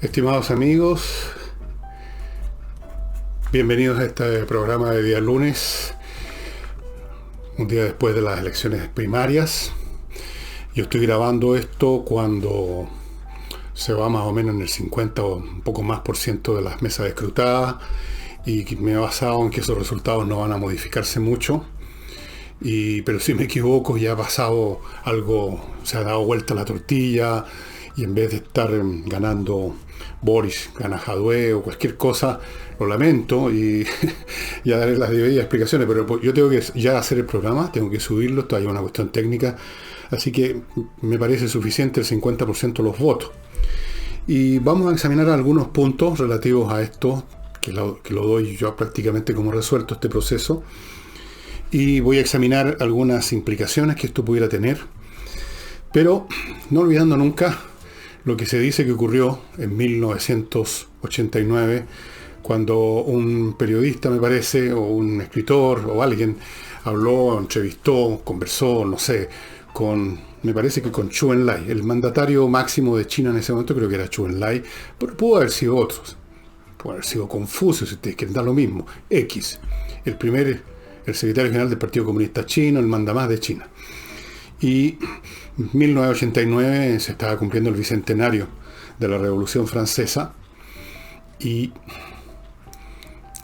Estimados amigos, bienvenidos a este programa de día lunes, un día después de las elecciones primarias. Yo estoy grabando esto cuando se va más o menos en el 50 o un poco más por ciento de las mesas escrutadas, y me he basado en que esos resultados no van a modificarse mucho. Pero si me equivoco, ya ha pasado algo, se ha dado vuelta la tortilla, y en vez de estar ganando Boris, gana Jadwe o cualquier cosa, lo lamento y ya daré las debidas explicaciones, pero yo tengo que ya hacer el programa, tengo que subirlo, esto hay una cuestión técnica, así que me parece suficiente el 50% de los votos. Y vamos a examinar algunos puntos relativos a esto, que lo doy yo prácticamente como resuelto este proceso, y voy a examinar algunas implicaciones que esto pudiera tener, pero no olvidando nunca lo que se dice que ocurrió en 1989, cuando un periodista, me parece, o un escritor, o alguien, habló, entrevistó, conversó, no sé, me parece que con Zhou Enlai, el mandatario máximo de China en ese momento, creo que era Zhou Enlai, pero pudo haber sido otros, pudo haber sido Confucio, si ustedes quieren, da lo mismo, X, el secretario general del Partido Comunista Chino, el mandamás de China. Y en 1989 se estaba cumpliendo el bicentenario de la Revolución Francesa, y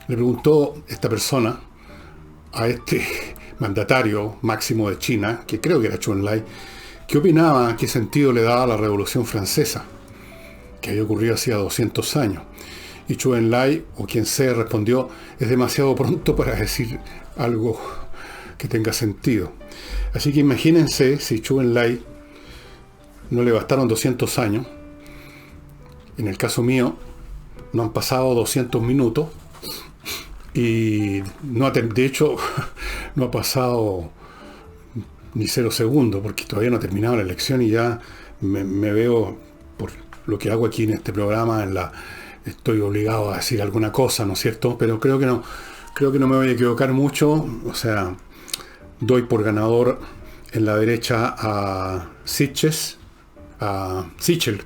le preguntó esta persona a este mandatario máximo de China, que creo que era Zhou Enlai, qué opinaba, qué sentido le daba a la Revolución Francesa, que había ocurrido hacía 200 años. Y Zhou Enlai, o quien sea, respondió: es demasiado pronto para decir algo que tenga sentido. Así que imagínense si Zhou Enlai no le bastaron 200 años. En el caso mío, no han pasado 200 minutos. Y de hecho, no ha pasado ni 0 segundos, porque todavía no ha terminado la elección y ya me veo, por lo que hago aquí en este programa, estoy obligado a decir alguna cosa, ¿no es cierto? Pero creo que no me voy a equivocar mucho. O sea, doy por ganador en la derecha a Sichel,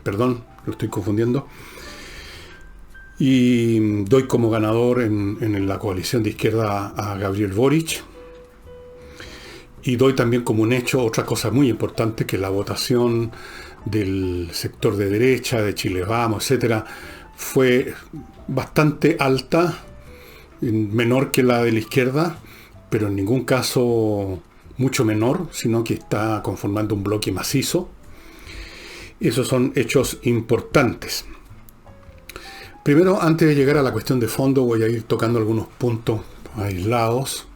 perdón, lo estoy confundiendo. Y doy como ganador en la coalición de izquierda a Gabriel Boric. Y doy también como un hecho otra cosa muy importante, que la votación del sector de derecha, de Chile Vamos, etcétera, fue bastante alta, menor que la de la izquierda, pero en ningún caso mucho menor, sino que está conformando un bloque macizo. Esos son hechos importantes. Primero, antes de llegar a la cuestión de fondo, voy a ir tocando algunos puntos aislados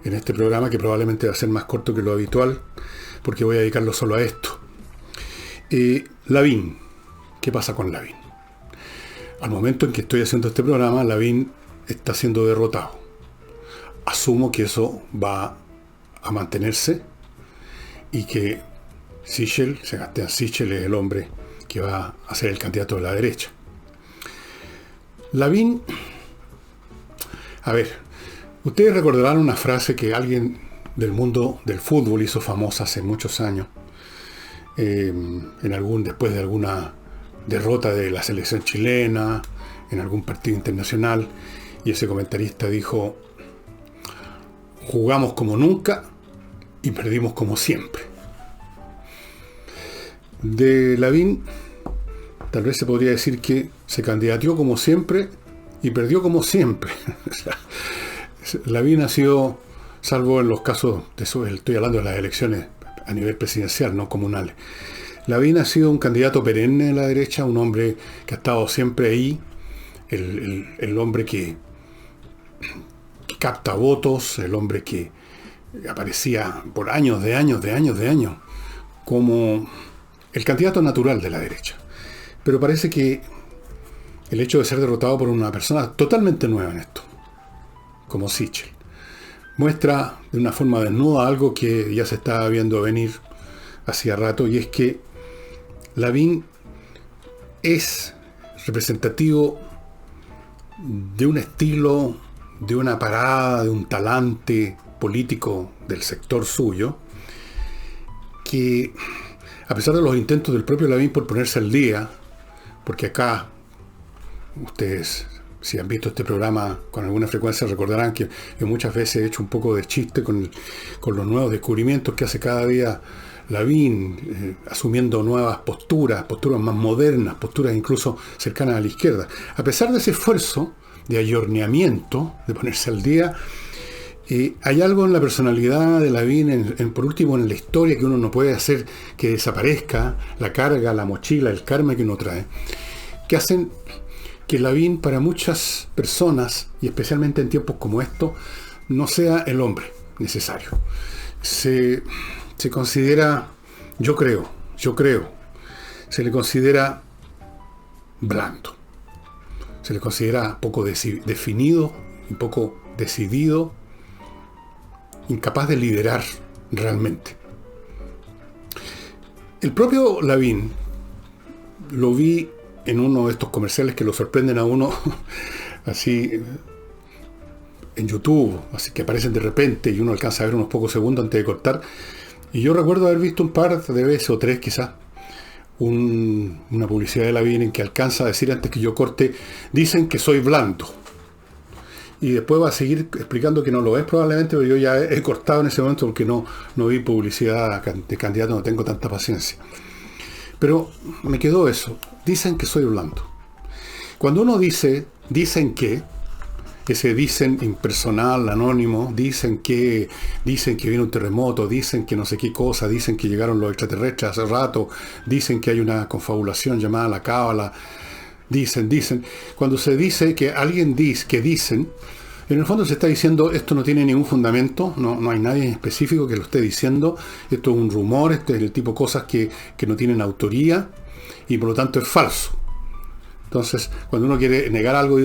en este programa, que probablemente va a ser más corto que lo habitual, porque voy a dedicarlo solo a esto. Lavín. ¿Qué pasa con Lavín? Al momento en que estoy haciendo este programa, Lavín está siendo derrotado. Asumo que eso va a mantenerse y que Sebastián Sichel es el hombre que va a ser el candidato de la derecha. Lavín, a ver, ustedes recordarán una frase que alguien del mundo del fútbol hizo famosa hace muchos años, después de alguna derrota de la selección chilena, en algún partido internacional, y ese comentarista dijo: jugamos como nunca y perdimos como siempre. De Lavín, tal vez se podría decir que se candidateó como siempre y perdió como siempre. Lavín ha sido, salvo en los casos, estoy hablando de las elecciones a nivel presidencial, no comunales, Lavín ha sido un candidato perenne de la derecha, un hombre que ha estado siempre ahí, el hombre que capta votos, el hombre que aparecía por años, como el candidato natural de la derecha. Pero parece que el hecho de ser derrotado por una persona totalmente nueva en esto, como Sichel, muestra de una forma desnuda algo que ya se estaba viendo venir hacía rato, y es que Lavín es representativo de un estilo, de una parada, de un talante político del sector suyo, que, a pesar de los intentos del propio Lavín por ponerse al día, porque acá, ustedes, si han visto este programa con alguna frecuencia, recordarán que yo muchas veces he hecho un poco de chiste con los nuevos descubrimientos que hace cada día Lavín, asumiendo nuevas posturas más modernas, posturas incluso cercanas a la izquierda. A pesar de ese esfuerzo de ayorneamiento, de ponerse al día, hay algo en la personalidad de Lavín, por último en la historia, que uno no puede hacer que desaparezca, la carga, la mochila, el karma que uno trae, que hacen que Lavín para muchas personas, y especialmente en tiempos como estos, no sea el hombre necesario. Se considera, yo creo, se le considera blando, se le considera poco definido y poco decidido, incapaz de liderar realmente. El propio Lavín lo vi en uno de estos comerciales que lo sorprenden a uno así en YouTube, así que aparecen de repente y uno alcanza a ver unos pocos segundos antes de cortar. Y yo recuerdo haber visto un par de veces o tres quizás una publicidad de Lavín en que alcanza a decir antes que yo corte: dicen que soy blando. Y después va a seguir explicando que no lo es probablemente, pero yo ya he cortado en ese momento porque no vi publicidad de candidato, no tengo tanta paciencia. Pero me quedó eso. Dicen que soy blando. Cuando uno dice, dicen que, ese dicen impersonal, anónimo, dicen que viene un terremoto, dicen que no sé qué cosa, dicen que llegaron los extraterrestres hace rato, dicen que hay una confabulación llamada la cábala, dicen. Cuando se dice que alguien dice que dicen, en el fondo se está diciendo esto no tiene ningún fundamento, no hay nadie en específico que lo esté diciendo, esto es un rumor, este es el tipo de cosas que no tienen autoría y por lo tanto es falso. Entonces, cuando uno quiere negar algo,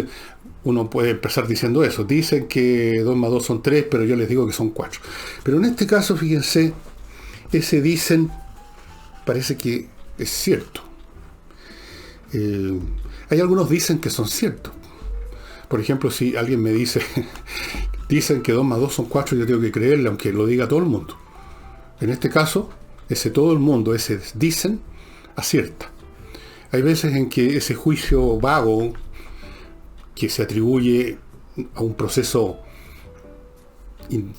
uno puede empezar diciendo eso. Dicen que 2 más 2 son 3, pero yo les digo que son 4. Pero en este caso, fíjense, ese dicen parece que es cierto. Hay algunos dicen que son ciertos. Por ejemplo, si alguien me dice, dicen que 2 más 2 son 4, yo tengo que creerle, aunque lo diga todo el mundo. En este caso, ese todo el mundo, ese dicen, acierta. Hay veces en que ese juicio vago, que se atribuye a un proceso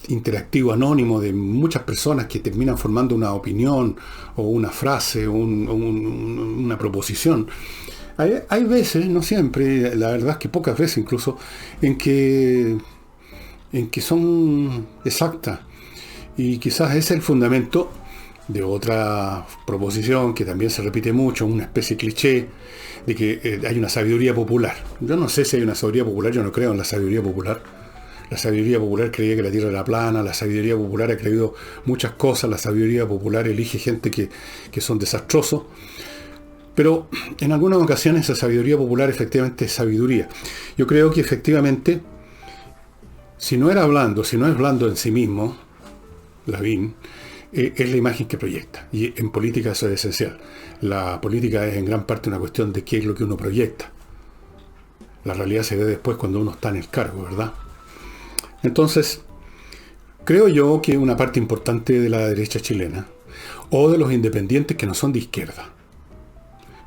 interactivo anónimo de muchas personas que terminan formando una opinión o una frase o una proposición. Hay veces, no siempre, la verdad es que pocas veces incluso, en que son exactas. Y quizás ese es el fundamento de otra proposición que también se repite mucho, una especie de cliché de que hay una sabiduría popular. Yo no sé si hay una sabiduría popular, yo no creo en la sabiduría popular. La sabiduría popular creía que la Tierra era plana, la sabiduría popular ha creído muchas cosas, la sabiduría popular elige gente que son desastrosos. Pero en algunas ocasiones esa sabiduría popular efectivamente es sabiduría. Yo creo que efectivamente, si no es blando en sí mismo, Lavín, es la imagen que proyecta. Y en política eso es esencial. La política es en gran parte una cuestión de qué es lo que uno proyecta. La realidad se ve después cuando uno está en el cargo, ¿verdad? Entonces, creo yo que una parte importante de la derecha chilena, o de los independientes que no son de izquierda,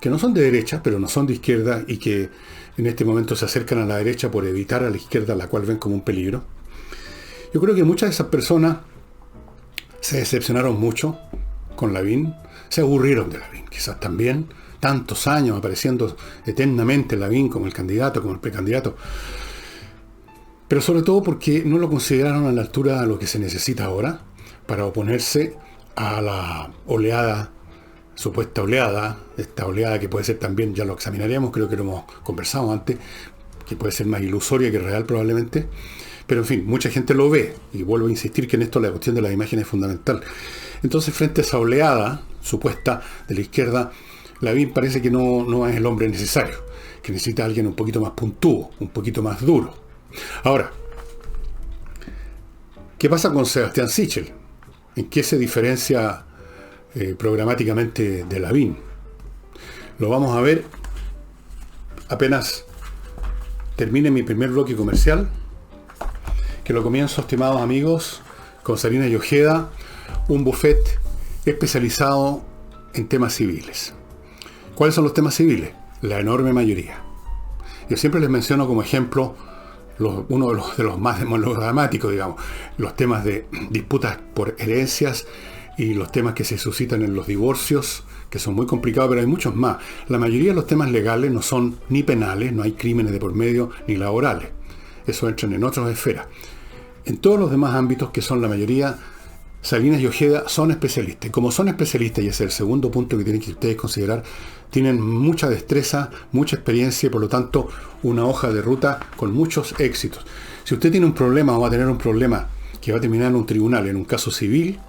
que no son de derecha, pero no son de izquierda y que en este momento se acercan a la derecha por evitar a la izquierda, la cual ven como un peligro. Yo creo que muchas de esas personas se decepcionaron mucho con Lavín, se aburrieron de Lavín, quizás también, tantos años apareciendo eternamente Lavín como el candidato, como el precandidato, pero sobre todo porque no lo consideraron a la altura de lo que se necesita ahora para oponerse a la supuesta oleada, esta oleada que puede ser también, ya lo examinaremos, creo que lo hemos conversado antes, que puede ser más ilusoria que real probablemente. Pero en fin, mucha gente lo ve, y vuelvo a insistir que en esto la cuestión de las imágenes es fundamental. Entonces, frente a esa oleada supuesta de la izquierda, Lavín parece que no es el hombre necesario, que necesita a alguien un poquito más puntudo, un poquito más duro. Ahora, ¿qué pasa con Sebastián Sichel? ¿En qué se diferencia programáticamente de Lavín? Lo vamos a ver apenas termine mi primer bloque comercial, que lo comienzo, estimados amigos, con Salinas y Ojeda, un buffet especializado en temas civiles. ¿Cuáles son los temas civiles? La enorme mayoría. Yo siempre les menciono como ejemplo uno de los más dramáticos, digamos, los temas de disputas por herencias y los temas que se suscitan en los divorcios, que son muy complicados, pero hay muchos más. La mayoría de los temas legales no son ni penales, no hay crímenes de por medio, ni laborales. Eso entran en otras esferas. En todos los demás ámbitos, que son la mayoría, Salinas y Ojeda son especialistas. Y como son especialistas, y ese es el segundo punto que tienen que ustedes considerar, tienen mucha destreza, mucha experiencia y por lo tanto una hoja de ruta con muchos éxitos. Si usted tiene un problema o va a tener un problema que va a terminar en un tribunal, en un caso civil,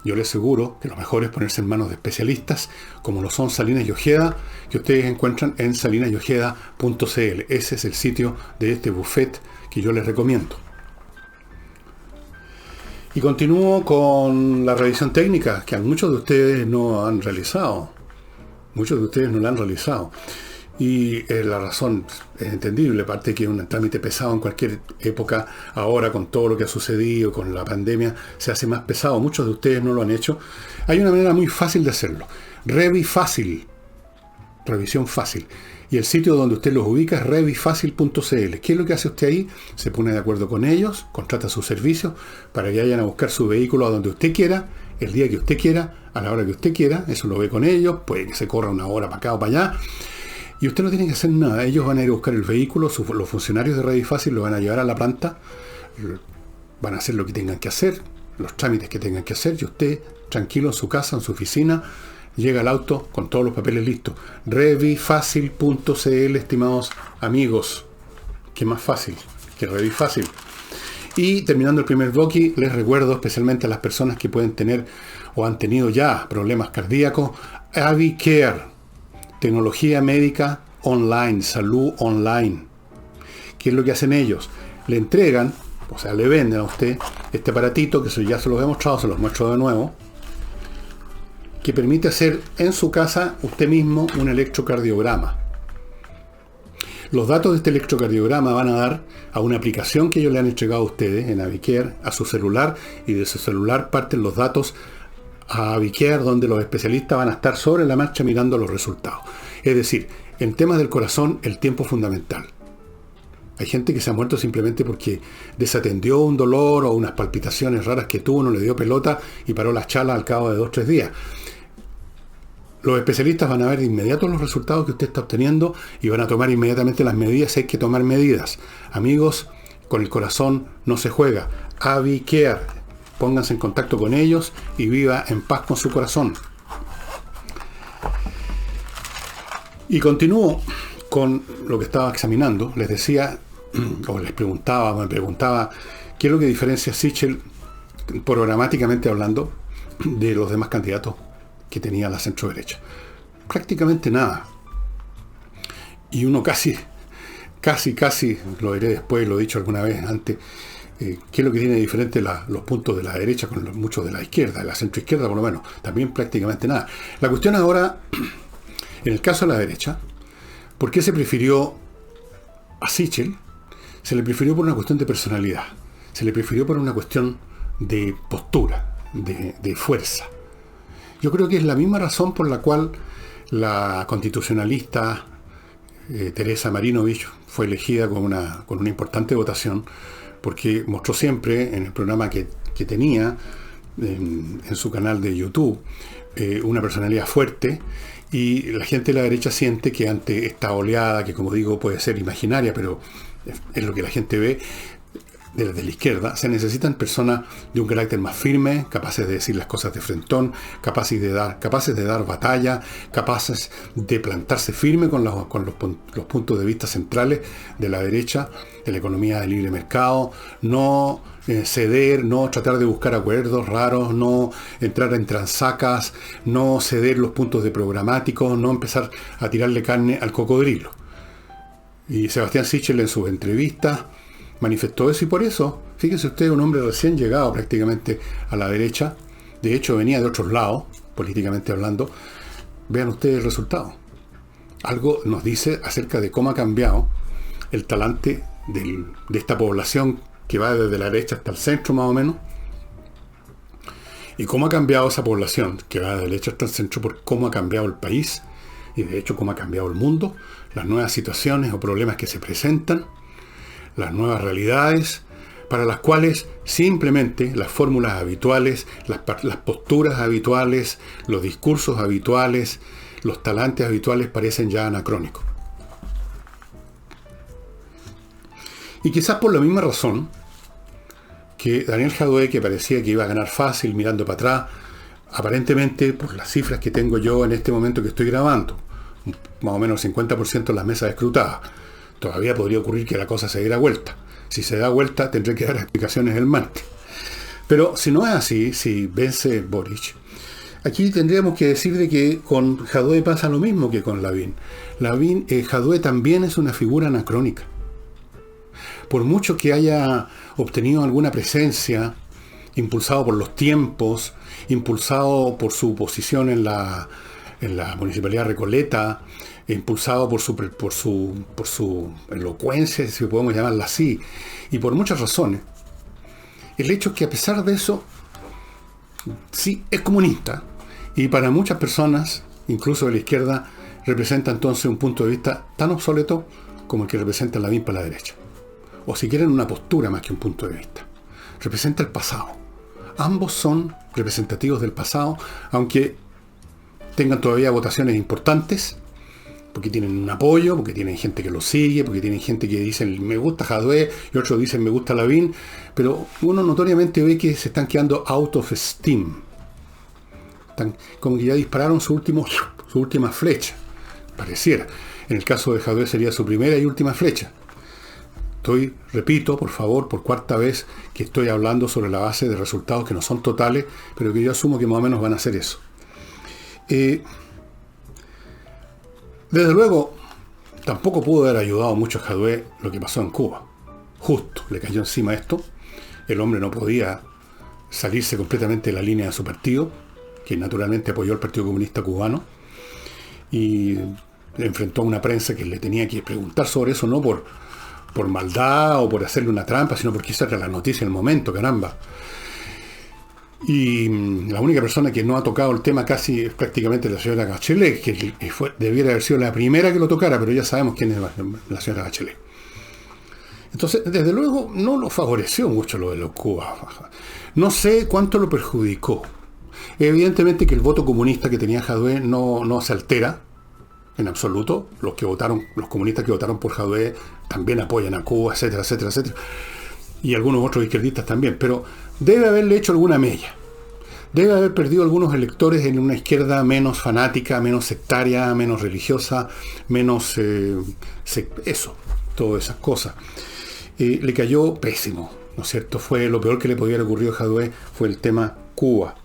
yo le aseguro que lo mejor es ponerse en manos de especialistas, como lo son Salinas y Ojeda, que ustedes encuentran en salinasyojeda.cl. Ese es el sitio de este buffet que yo les recomiendo. Y continúo con la revisión técnica, que a muchos de ustedes no han realizado. Muchos de ustedes no la han realizado. Y la razón es entendible, aparte que es un trámite pesado en cualquier época. Ahora, con todo lo que ha sucedido, con la pandemia, se hace más pesado. Muchos de ustedes no lo han hecho. Hay una manera muy fácil de hacerlo. Revifácil. Revisión fácil. Y el sitio donde usted los ubica es revifácil.cl. ¿Qué es lo que hace usted ahí? Se pone de acuerdo con ellos, contrata sus servicios para que vayan a buscar su vehículo a donde usted quiera, el día que usted quiera, a la hora que usted quiera. Eso lo ve con ellos, puede que se corra una hora para acá o para allá. Y usted no tiene que hacer nada. Ellos van a ir a buscar el vehículo, los funcionarios de Revifácil lo van a llevar a la planta, van a hacer lo que tengan que hacer, los trámites que tengan que hacer, y usted, tranquilo en su casa, en su oficina, llega al auto con todos los papeles listos. Revifácil.cl, estimados amigos. Qué más fácil que Revifácil. Y terminando el primer bloque, les recuerdo especialmente a las personas que pueden tener o han tenido ya problemas cardíacos, AviCare. Tecnología médica online, salud online. ¿Qué es lo que hacen ellos? Le entregan, o sea, le venden a usted este aparatito, que ya se los he mostrado, se los muestro de nuevo, que permite hacer en su casa usted mismo un electrocardiograma. Los datos de este electrocardiograma van a dar a una aplicación que ellos le han entregado a ustedes en AviCare, a su celular, y de su celular parten los datos a AviCare, donde los especialistas van a estar sobre la marcha mirando los resultados. Es decir, en temas del corazón, el tiempo es fundamental. Hay gente que se ha muerto simplemente porque desatendió un dolor o unas palpitaciones raras que tuvo, no le dio pelota y paró las chalas al cabo de 2 o 3 días. Los especialistas van a ver de inmediato los resultados que usted está obteniendo y van a tomar inmediatamente las medidas. Hay que tomar medidas. Amigos, con el corazón no se juega. AviCare. Pónganse en contacto con ellos y viva en paz con su corazón. Y continúo con lo que estaba examinando. Les decía, o les preguntaba, me preguntaba, ¿qué es lo que diferencia Sichel, programáticamente hablando, de los demás candidatos que tenía la centro-derecha? Prácticamente nada. Y uno casi, lo diré después, lo he dicho alguna vez antes, ¿qué es lo que tiene diferente los puntos de la derecha con muchos de la izquierda, de la centroizquierda por lo menos? También prácticamente nada. La cuestión ahora, en el caso de la derecha, ¿por qué se prefirió a Sichel? Se le prefirió por una cuestión de personalidad, se le prefirió por una cuestión de postura, de fuerza. Yo creo que es la misma razón por la cual la constitucionalista Teresa Marinovich fue elegida con una importante votación, porque mostró siempre en el programa que tenía en su canal de YouTube una personalidad fuerte, y la gente de la derecha siente que ante esta oleada, que como digo puede ser imaginaria, pero es lo que la gente ve de la izquierda, se necesitan personas de un carácter más firme, capaces de decir las cosas de frentón, capaces de dar batalla, capaces de plantarse firme con los puntos de vista centrales de la derecha, de la economía de libre mercado, no ceder, no tratar de buscar acuerdos raros, no entrar en transacas, no ceder los puntos de programáticos, no empezar a tirarle carne al cocodrilo. Y Sebastián Sichel en sus entrevistas manifestó eso, y por eso, fíjese usted, un hombre recién llegado prácticamente a la derecha, de hecho venía de otros lados, políticamente hablando, vean ustedes el resultado. Algo nos dice acerca de cómo ha cambiado el talante de esta población que va desde la derecha hasta el centro más o menos, y cómo ha cambiado esa población que va de derecha hasta el centro, por cómo ha cambiado el país y de hecho cómo ha cambiado el mundo, las nuevas situaciones o problemas que se presentan, las nuevas realidades, para las cuales simplemente las fórmulas habituales, las posturas habituales, los discursos habituales, los talantes habituales parecen ya anacrónicos. Y quizás por la misma razón que Daniel Jadue, que parecía que iba a ganar fácil mirando para atrás, aparentemente por las cifras que tengo yo en este momento que estoy grabando, más o menos el 50% de las mesas escrutadas, todavía podría ocurrir que la cosa se diera vuelta. Si se da vuelta, tendré que dar explicaciones el martes. Pero si no es así, si vence Boric, aquí tendríamos que decir de que con Jadue pasa lo mismo que con Lavín. Jadue también es una figura anacrónica. Por mucho que haya obtenido alguna presencia, impulsado por los tiempos, impulsado por su posición en la Municipalidad de Recoleta, impulsado por su elocuencia, si podemos llamarla así, y por muchas razones, el hecho es que a pesar de eso, sí es comunista, y para muchas personas, incluso de la izquierda, representa entonces un punto de vista tan obsoleto como el que representa Lavín para la derecha. O si quieren, una postura más que un punto de vista. Representa el pasado. Ambos son representativos del pasado, aunque tengan todavía votaciones importantes, porque tienen un apoyo, porque tienen gente que lo sigue, porque tienen gente que dice me gusta Jadue y otros dicen me gusta Lavín, pero uno notoriamente ve que se están quedando out of steam. Como que ya dispararon su última flecha, pareciera. En el caso de Jadue sería su primera y última flecha. Repito, por favor, por cuarta vez, que estoy hablando sobre la base de resultados que no son totales, pero que yo asumo que más o menos van a ser eso. Desde luego, tampoco pudo haber ayudado mucho a Jadue lo que pasó en Cuba. Justo le cayó encima esto. El hombre no podía salirse completamente de la línea de su partido, que naturalmente apoyó al Partido Comunista Cubano, y enfrentó a una prensa que le tenía que preguntar sobre eso, no por maldad o por hacerle una trampa, sino porque esa era la noticia del momento, caramba. Y la única persona que no ha tocado el tema casi es prácticamente la señora Bachelet, que debiera haber sido la primera que lo tocara, pero ya sabemos quién es la señora Bachelet. Entonces, desde luego, no lo favoreció mucho lo de los Cuba. No sé cuánto lo perjudicó. Evidentemente que el voto comunista que tenía Jadue no se altera en absoluto. Los comunistas que votaron por Jadue también apoyan a Cuba, etcétera, etcétera, etcétera. Y algunos otros izquierdistas también. Pero debe haberle hecho alguna mella. Debe haber perdido algunos electores en una izquierda menos fanática, menos sectaria, menos religiosa, menos todas esas cosas. Le cayó pésimo, ¿no es cierto? Fue lo peor que le podía haber ocurrido a Jadue, fue el tema Cuba.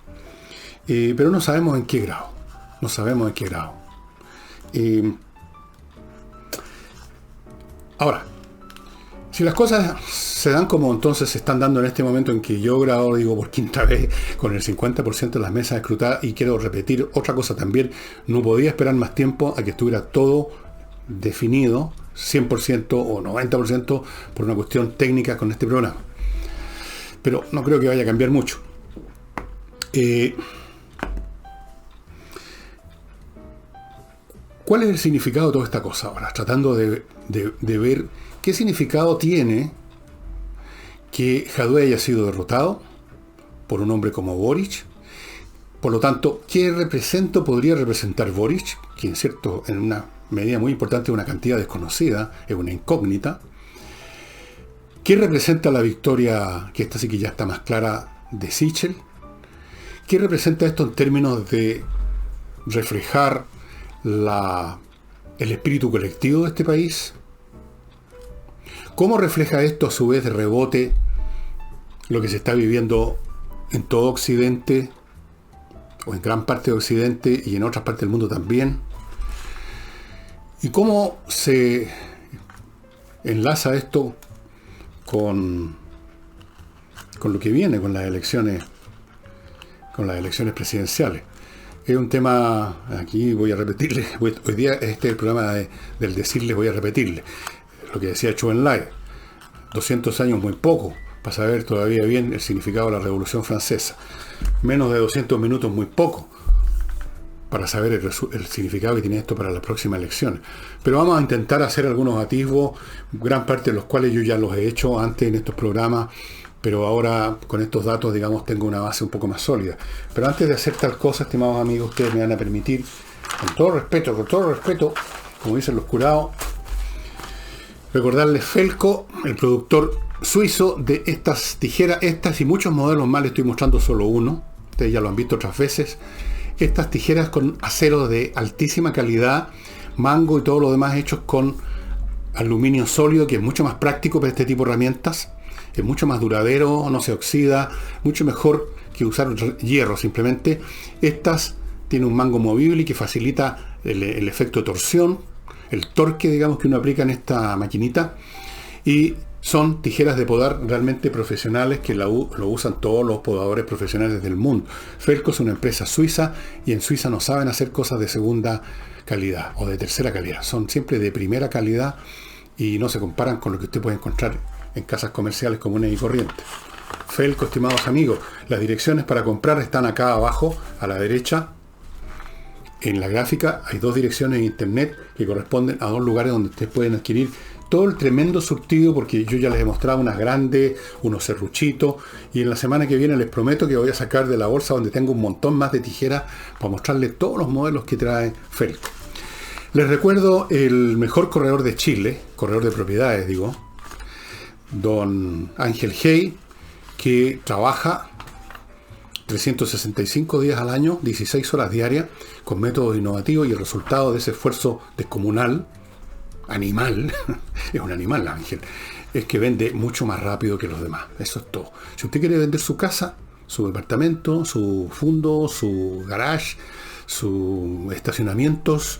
Pero no sabemos en qué grado. No sabemos en qué grado. Ahora, si las cosas se dan como entonces se están dando en este momento en que yo grabo, digo por quinta vez, con el 50% de las mesas escrutadas, y quiero repetir otra cosa también, no podía esperar más tiempo a que estuviera todo definido, 100% o 90% por una cuestión técnica con este programa. Pero no creo que vaya a cambiar mucho. ¿Cuál es el significado de toda esta cosa ahora? Tratando de ver qué significado tiene que Jadue haya sido derrotado por un hombre como Boric. Por lo tanto, ¿qué podría representar Boric? Que en una medida muy importante es una cantidad desconocida, es una incógnita. ¿Qué representa la victoria, que esta sí que ya está más clara, de Sichel? ¿Qué representa esto en términos de reflejar el espíritu colectivo de este país? ¿Cómo refleja esto a su vez de rebote lo que se está viviendo en todo Occidente, o en gran parte de Occidente y en otras partes del mundo también? ¿Y cómo se enlaza esto con lo que viene, con las elecciones presidenciales? Es un tema, aquí voy a repetirle, hoy día este es el programa del decirle, voy a repetirle lo que decía Chou En-lai. 200 años muy poco para saber todavía bien el significado de la Revolución Francesa. Menos de 200 minutos, muy poco, para saber el significado que tiene esto para las próximas elecciones. Pero vamos a intentar hacer algunos atisbos, gran parte de los cuales yo ya los he hecho antes en estos programas, pero ahora con estos datos, digamos, tengo una base un poco más sólida. Pero antes de hacer tal cosa, estimados amigos, ustedes me van a permitir, con todo respeto, como dicen los curados, recordarles Felco, el productor suizo de estas tijeras, estas y muchos modelos más, les estoy mostrando solo uno, ustedes ya lo han visto otras veces, estas tijeras con acero de altísima calidad, mango y todo lo demás hechos con aluminio sólido, que es mucho más práctico para este tipo de herramientas, es mucho más duradero, no se oxida, mucho mejor que usar hierro simplemente. Estas tienen un mango movible y que facilita el efecto de torsión, el torque, digamos, que uno aplica en esta maquinita, y son tijeras de podar realmente profesionales que lo usan todos los podadores profesionales del mundo. Felco es una empresa suiza y en Suiza no saben hacer cosas de segunda calidad o de tercera calidad. Son siempre de primera calidad y no se comparan con lo que usted puede encontrar en casas comerciales comunes y corrientes. Felco, estimados amigos, las direcciones para comprar están acá abajo, a la derecha. En la gráfica hay 2 direcciones en internet que corresponden a 2 lugares donde ustedes pueden adquirir todo el tremendo surtido, porque yo ya les he mostrado unas grandes, unos serruchitos, y en la semana que viene les prometo que voy a sacar de la bolsa donde tengo un montón más de tijeras para mostrarles todos los modelos que trae Felco. Les recuerdo el mejor corredor de Chile, corredor de propiedades digo, don Ángel Hey, que trabaja 365 días al año, 16 horas diarias, con métodos innovativos, y el resultado de ese esfuerzo descomunal, animal, es un animal Ángel, es que vende mucho más rápido que los demás. Eso es todo. Si usted quiere vender su casa, su departamento, su fondo, su garage, sus estacionamientos,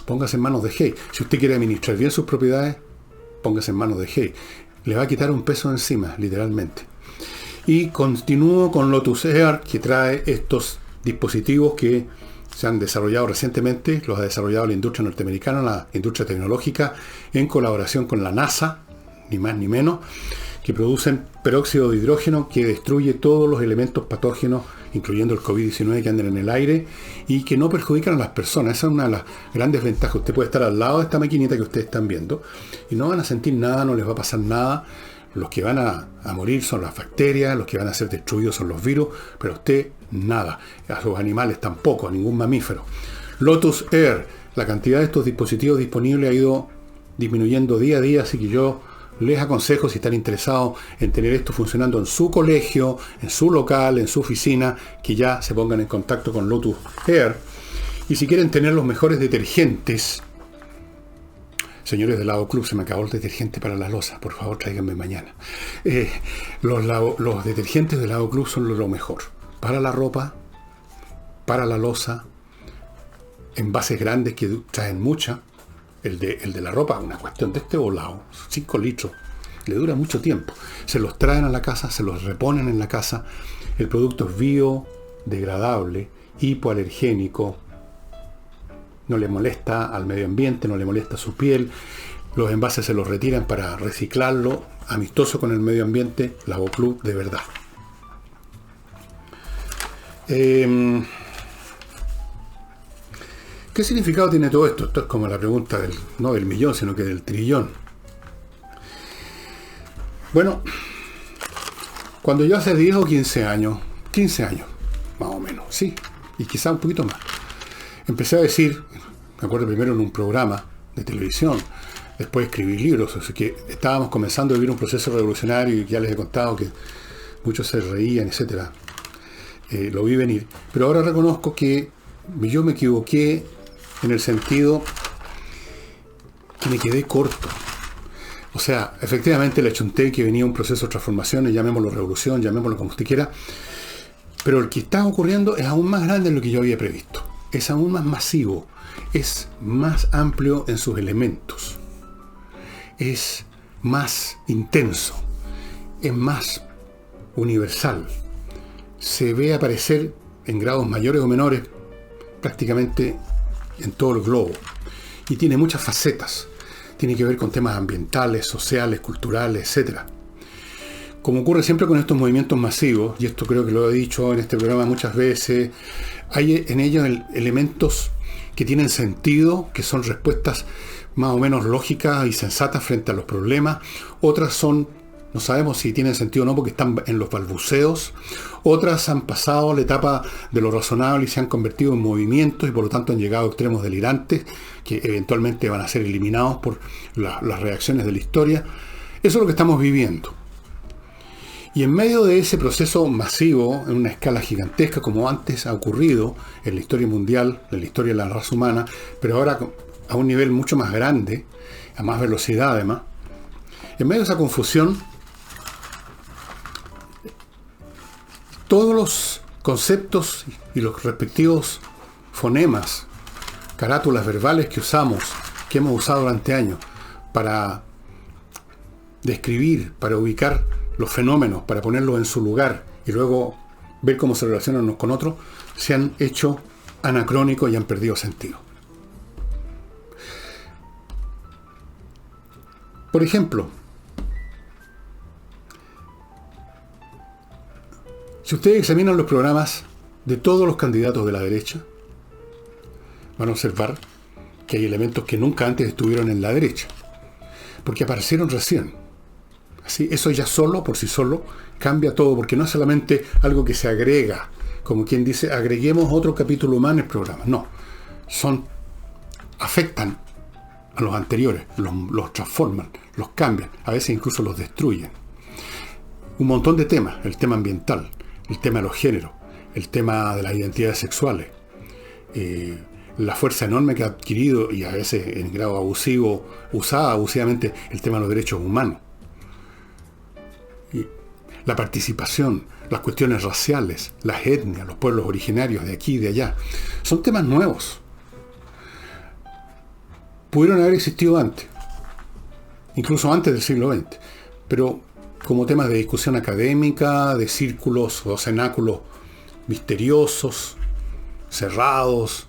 póngase en manos de Hey. Si usted quiere administrar bien sus propiedades, póngase en manos de Hey. Le va a quitar un peso encima, literalmente. Y continúo con Lotus Air, que trae estos dispositivos que se han desarrollado recientemente, los ha desarrollado la industria norteamericana, la industria tecnológica, en colaboración con la NASA, ni más ni menos, que producen peróxido de hidrógeno que destruye todos los elementos patógenos, incluyendo el COVID-19 que andan en el aire, y que no perjudican a las personas. Esa es una de las grandes ventajas. Usted puede estar al lado de esta maquinita que ustedes están viendo y no van a sentir nada, no les va a pasar nada. Los que van a morir son las bacterias, los que van a ser destruidos son los virus, pero a usted nada. A los animales tampoco, a ningún mamífero. Lotus Air, la cantidad de estos dispositivos disponibles ha ido disminuyendo día a día, así que yo les aconsejo, si están interesados en tener esto funcionando en su colegio, en su local, en su oficina, que ya se pongan en contacto con Lotus Air. Y si quieren tener los mejores detergentes, señores del Lavo Club, se me acabó el detergente para la loza, por favor tráiganme mañana. Los detergentes del Lavo Club son lo mejor. Para la ropa, para la loza, envases grandes que traen mucha. El de la ropa, una cuestión de este volado, 5 litros, le dura mucho tiempo. Se los traen a la casa, se los reponen en la casa. El producto es biodegradable, hipoalergénico, no le molesta al medio ambiente, no le molesta su piel. Los envases se los retiran para reciclarlo, amistoso con el medio ambiente. Lavo Club de verdad. ¿Qué significado tiene todo esto? Esto es como la pregunta no del millón, sino que del trillón. Bueno, cuando yo hace 10 o 15 años, más o menos, sí, y quizá un poquito más, empecé a decir, me acuerdo primero en un programa de televisión, después escribí libros, así que estábamos comenzando a vivir un proceso revolucionario y ya les he contado que muchos se reían, etcétera. Lo vi venir, pero ahora reconozco que yo me equivoqué en el sentido que me quedé corto. O sea, efectivamente le achunté que venía un proceso de transformación, llamémoslo revolución, llamémoslo como usted quiera, pero el que está ocurriendo es aún más grande de lo que yo había previsto. Es aún más masivo, es más amplio en sus elementos, es más intenso, es más universal. Se ve aparecer en grados mayores o menores prácticamente en todo el globo, y tiene muchas facetas. Tiene que ver con temas ambientales, sociales, culturales, etc. Como ocurre siempre con estos movimientos masivos, y esto creo que lo he dicho en este programa muchas veces, hay en ellos elementos que tienen sentido, que son respuestas más o menos lógicas y sensatas frente a los problemas. Otras son, no sabemos si tienen sentido o no porque están en los balbuceos. Otras han pasado la etapa de lo razonable y se han convertido en movimientos y por lo tanto han llegado a extremos delirantes que eventualmente van a ser eliminados por las reacciones de la historia. Eso es lo que estamos viviendo. Y en medio de ese proceso masivo, en una escala gigantesca, como antes ha ocurrido en la historia mundial, en la historia de la raza humana, pero ahora a un nivel mucho más grande, a más velocidad además, en medio de esa confusión, todos los conceptos y los respectivos fonemas, carátulas verbales que usamos, que hemos usado durante años, para describir, para ubicar los fenómenos, para ponerlos en su lugar y luego ver cómo se relacionan unos con otros, se han hecho anacrónicos y han perdido sentido. Por ejemplo, si ustedes examinan los programas de todos los candidatos de la derecha, van a observar que hay elementos que nunca antes estuvieron en la derecha, porque aparecieron recién. Así, eso ya solo, por sí solo, cambia todo, porque no es solamente algo que se agrega, como quien dice, agreguemos otro capítulo más en el programa. No, afectan a los anteriores, los transforman, los cambian, a veces incluso los destruyen. Un montón de temas, el tema ambiental, el tema de los géneros, el tema de las identidades sexuales, la fuerza enorme que ha adquirido, y a veces en grado abusivo, usada abusivamente, el tema de los derechos humanos. La participación, las cuestiones raciales, las etnias, los pueblos originarios de aquí y de allá, son temas nuevos. Pudieron haber existido antes, incluso antes del siglo XX, pero como temas de discusión académica, de círculos o cenáculos misteriosos, cerrados,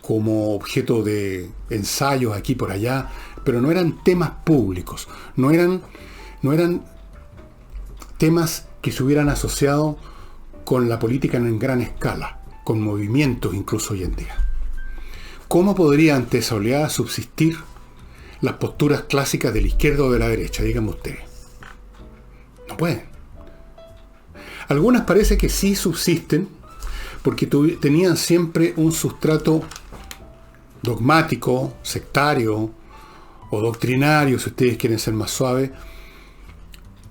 como objeto de ensayos aquí por allá, pero no eran temas públicos, no eran temas que se hubieran asociado con la política en gran escala, con movimientos incluso hoy en día. ¿Cómo podría ante esa oleada subsistir las posturas clásicas de la izquierda o de la derecha? Díganme ustedes. No pueden. Algunas parece que sí subsisten porque tenían siempre un sustrato dogmático, sectario o doctrinario, si ustedes quieren ser más suaves,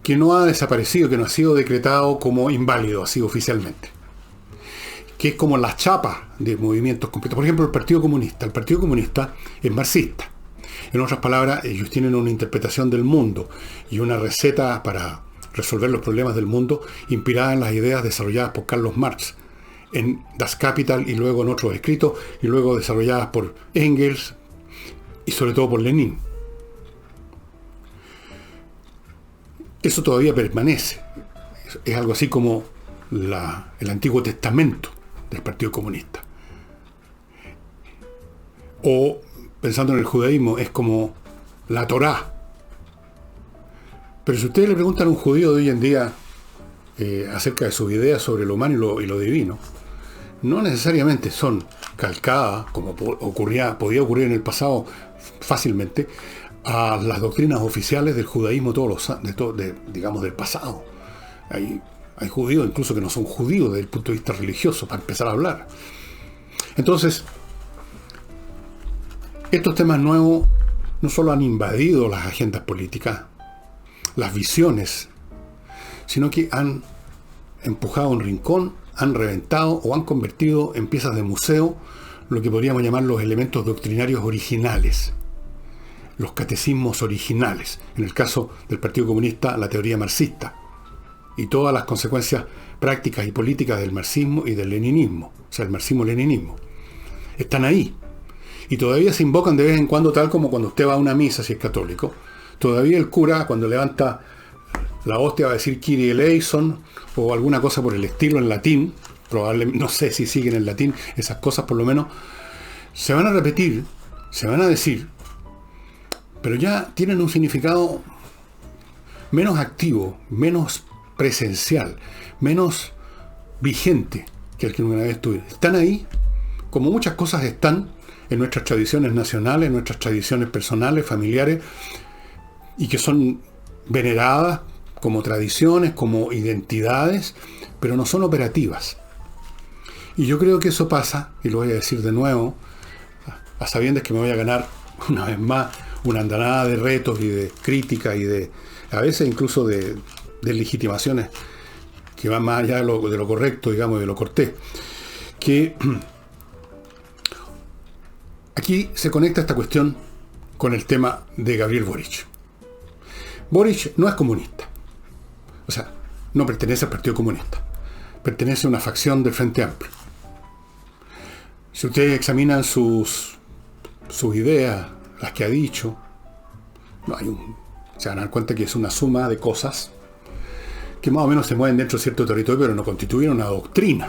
que no ha desaparecido, que no ha sido decretado como inválido, así oficialmente. Que es como la chapa de movimientos completos. Por ejemplo, el Partido Comunista. El Partido Comunista es marxista. En otras palabras, ellos tienen una interpretación del mundo y una receta para resolver los problemas del mundo inspirada en las ideas desarrolladas por Carlos Marx en Das Kapital y luego en otros escritos y luego desarrolladas por Engels y sobre todo por Lenin. Eso todavía permanece. Es algo así como el Antiguo Testamento del Partido Comunista. O, pensando en el judaísmo, es como la Torá. Pero si ustedes le preguntan a un judío de hoy en día acerca de sus ideas sobre lo humano y lo divino, no necesariamente son calcadas, como podía ocurrir en el pasado fácilmente, a las doctrinas oficiales del judaísmo digamos del pasado. Hay judíos incluso que no son judíos desde el punto de vista religioso, para empezar a hablar. Entonces, estos temas nuevos no solo han invadido las agendas políticas, las visiones, sino que han empujado a un rincón, han reventado o han convertido en piezas de museo lo que podríamos llamar los elementos doctrinarios originales, los catecismos originales. En el caso del Partido Comunista, la teoría marxista y todas las consecuencias prácticas y políticas del marxismo y del leninismo, o sea, el marxismo-leninismo, están ahí. Y todavía se invocan de vez en cuando, tal como cuando usted va a una misa, si es católico. Todavía el cura, cuando levanta la hostia, va a decir Kyrie eleison o alguna cosa por el estilo en latín. Probablemente, no sé si siguen en latín, esas cosas por lo menos se van a repetir, se van a decir, pero ya tienen un significado menos activo, menos presencial, menos vigente que el que una vez tuvieron. Están ahí, como muchas cosas están en nuestras tradiciones nacionales, en nuestras tradiciones personales, familiares, y que son veneradas como tradiciones, como identidades, pero no son operativas. Y yo creo que eso pasa, y lo voy a decir de nuevo, a sabiendas que me voy a ganar una vez más una andanada de retos y de críticas y de, a veces incluso de legitimaciones que van más allá de lo correcto, digamos, de lo cortés. Que aquí se conecta esta cuestión con el tema de Gabriel Boric. Boric no es comunista. O sea, no pertenece al Partido Comunista. Pertenece a una facción del Frente Amplio. Si ustedes examinan sus ideas, las que ha dicho, se van a dar cuenta que es una suma de cosas que más o menos se mueven dentro de cierto territorio, pero no constituyen una doctrina,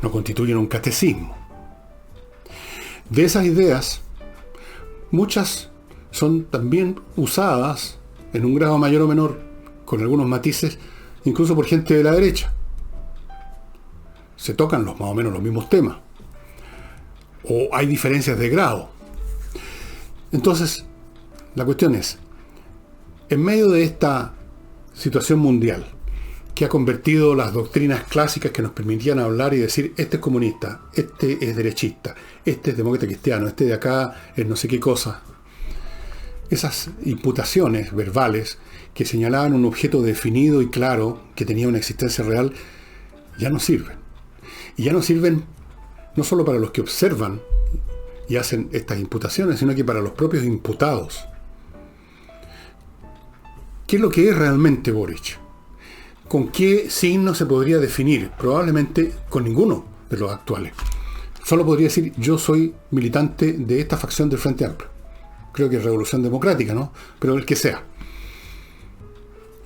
no constituyen un catecismo. De esas ideas, muchas son también usadas en un grado mayor o menor, con algunos matices, incluso por gente de la derecha. Se tocan más o menos los mismos temas, o hay diferencias de grado. Entonces, la cuestión es, en medio de esta situación mundial, que ha convertido las doctrinas clásicas que nos permitían hablar y decir, este es comunista, este es derechista, este es demócrata cristiano, este de acá es no sé qué cosa. Esas imputaciones verbales que señalaban un objeto definido y claro, que tenía una existencia real, ya no sirven. Y ya no sirven no solo para los que observan y hacen estas imputaciones, sino que para los propios imputados. ¿Qué es lo que es realmente Boric? ¿Con qué signo se podría definir? Probablemente con ninguno de los actuales. Solo podría decir, yo soy militante de esta facción del Frente Amplio. Creo que es Revolución Democrática, ¿no? Pero el que sea.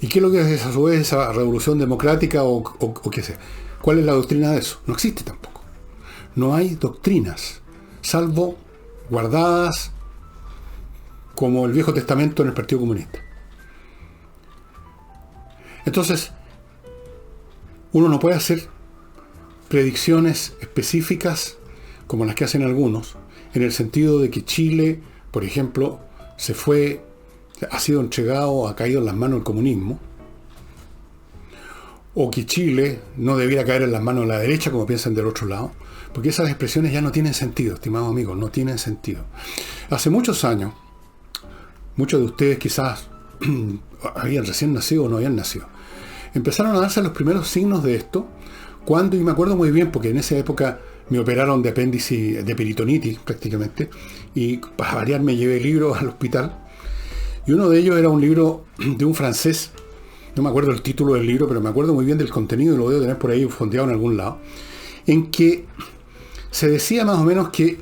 ¿Y qué es lo que es a su vez esa Revolución Democrática o qué sea? ¿Cuál es la doctrina de eso? No existe tampoco. No hay doctrinas, salvo guardadas como el Viejo Testamento en el Partido Comunista. Entonces, uno no puede hacer predicciones específicas como las que hacen algunos, en el sentido de que Chile, por ejemplo, ha sido entregado, ha caído en las manos del comunismo, o que Chile no debiera caer en las manos de la derecha, como piensan del otro lado, porque esas expresiones ya no tienen sentido, estimados amigos, no tienen sentido. Hace muchos años, muchos de ustedes quizás habían recién nacido o no habían nacido, empezaron a darse los primeros signos de esto, y me acuerdo muy bien, porque en esa época me operaron de apéndice, de peritonitis prácticamente, y para variar me llevé libros al hospital, y uno de ellos era un libro de un francés, no me acuerdo el título del libro, pero me acuerdo muy bien del contenido, y lo debo tener por ahí fondeado en algún lado, en que se decía más o menos que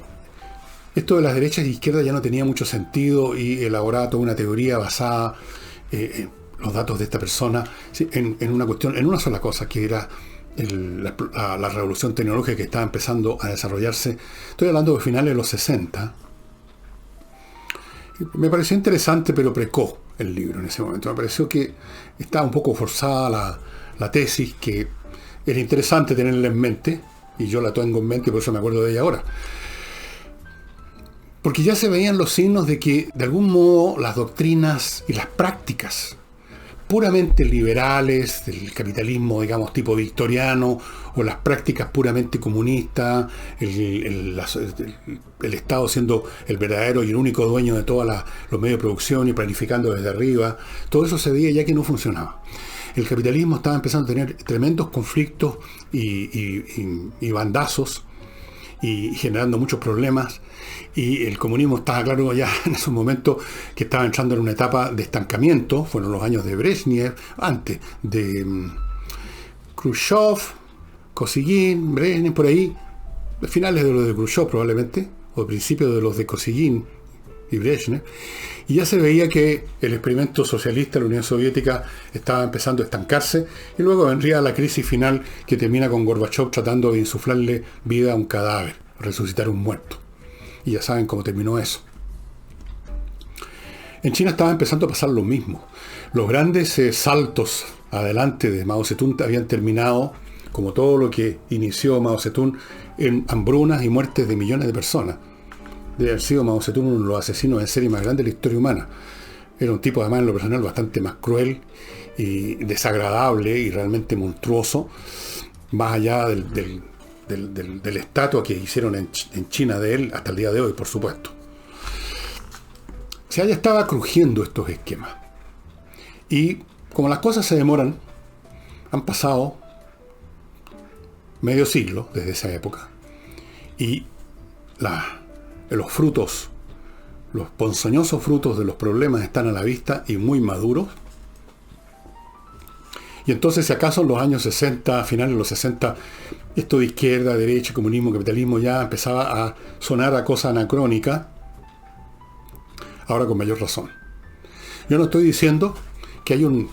esto de las derechas y izquierdas ya no tenía mucho sentido, y elaboraba toda una teoría basada en los datos de esta persona en una cuestión, en una sola cosa, que era la revolución tecnológica que estaba empezando a desarrollarse. Estoy hablando de finales de los 60. Me pareció interesante, pero precoz el libro en ese momento. Me pareció que estaba un poco forzada la tesis, que era interesante tenerla en mente, y yo la tengo en mente y por eso me acuerdo de ella ahora. Porque ya se veían los signos de que, de algún modo, las doctrinas y las prácticas puramente liberales del capitalismo, digamos, tipo victoriano, o las prácticas puramente comunistas, el Estado siendo el verdadero y el único dueño de todos los medios de producción y planificando desde arriba, todo eso se veía ya que no funcionaba. El capitalismo estaba empezando a tener tremendos conflictos y bandazos, y generando muchos problemas, y el comunismo estaba claro ya en esos momentos que estaba entrando en una etapa de estancamiento. Fueron los años de Brezhnev, antes de Khrushchev, Kosygin, Brezhnev, por ahí, finales de los de Khrushchev probablemente, o principios de los de Kosygin y Brezhnev, y ya se veía que el experimento socialista de la Unión Soviética estaba empezando a estancarse, y luego vendría la crisis final que termina con Gorbachev tratando de insuflarle vida a un cadáver, resucitar un muerto. Y ya saben cómo terminó eso. En China estaba empezando a pasar lo mismo. Los grandes saltos adelante de Mao Zedong habían terminado, como todo lo que inició Mao Zedong, en hambrunas y muertes de millones de personas. Debe haber sido Mao Zedong uno de los asesinos en serie más grandes de la historia humana. Era un tipo, además, en lo personal, bastante más cruel y desagradable y realmente monstruoso, más allá del estatua que hicieron en China de él hasta el día de hoy, por supuesto. O sea, ya estaba crujiendo estos esquemas. Y como las cosas se demoran, han pasado medio siglo desde esa época, y los frutos, los ponzoñosos frutos de los problemas están a la vista y muy maduros. Y entonces, si acaso en los años 60, finales de los 60, esto de izquierda, derecha, comunismo, capitalismo ya empezaba a sonar a cosa anacrónica, ahora con mayor razón. Yo no estoy diciendo que hay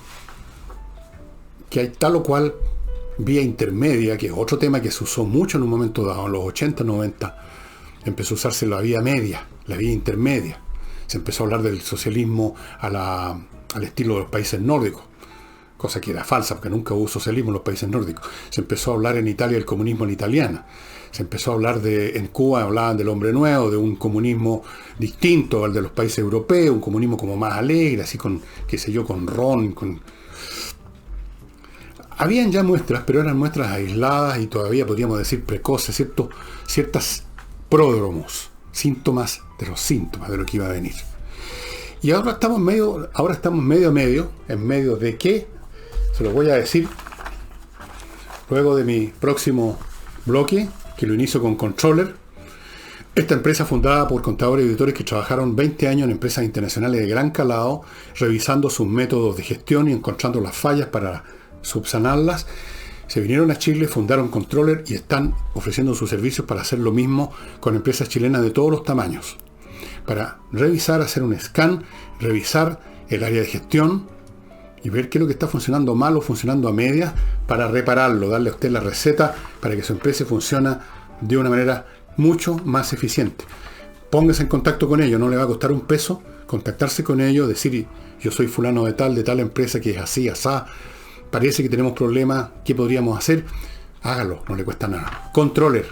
tal o cual vía intermedia, que es otro tema que se usó mucho en un momento dado, en los 80, 90, empezó a usarse la vía media, la vía intermedia. Se empezó a hablar del socialismo al estilo de los países nórdicos, cosa que era falsa, porque nunca hubo socialismo en los países nórdicos. Se empezó a hablar en Italia del comunismo en italiana. Se empezó a hablar en Cuba hablaban del hombre nuevo, de un comunismo distinto al de los países europeos, un comunismo como más alegre, así con, qué sé yo, con ron, Habían ya muestras, pero eran muestras aisladas y todavía podríamos decir precoces, ciertas pródromos, síntomas de los síntomas de lo que iba a venir. Y ahora estamos medio a medio, ¿en medio de qué? Se lo voy a decir luego de mi próximo bloque, que lo inicio con Controller. Esta empresa fundada por contadores y auditores que trabajaron 20 años en empresas internacionales de gran calado, revisando sus métodos de gestión y encontrando las fallas para subsanarlas, se vinieron a Chile, fundaron Controller y están ofreciendo sus servicios para hacer lo mismo con empresas chilenas de todos los tamaños. Para revisar, hacer un scan, revisar el área de gestión y ver qué es lo que está funcionando mal o funcionando a medias para repararlo, darle a usted la receta para que su empresa funcione de una manera mucho más eficiente. Póngase en contacto con ellos, no le va a costar un peso contactarse con ellos, decir yo soy fulano de tal empresa que es así, asá, parece que tenemos problemas, ¿qué podríamos hacer? Hágalo, no le cuesta nada. Controller.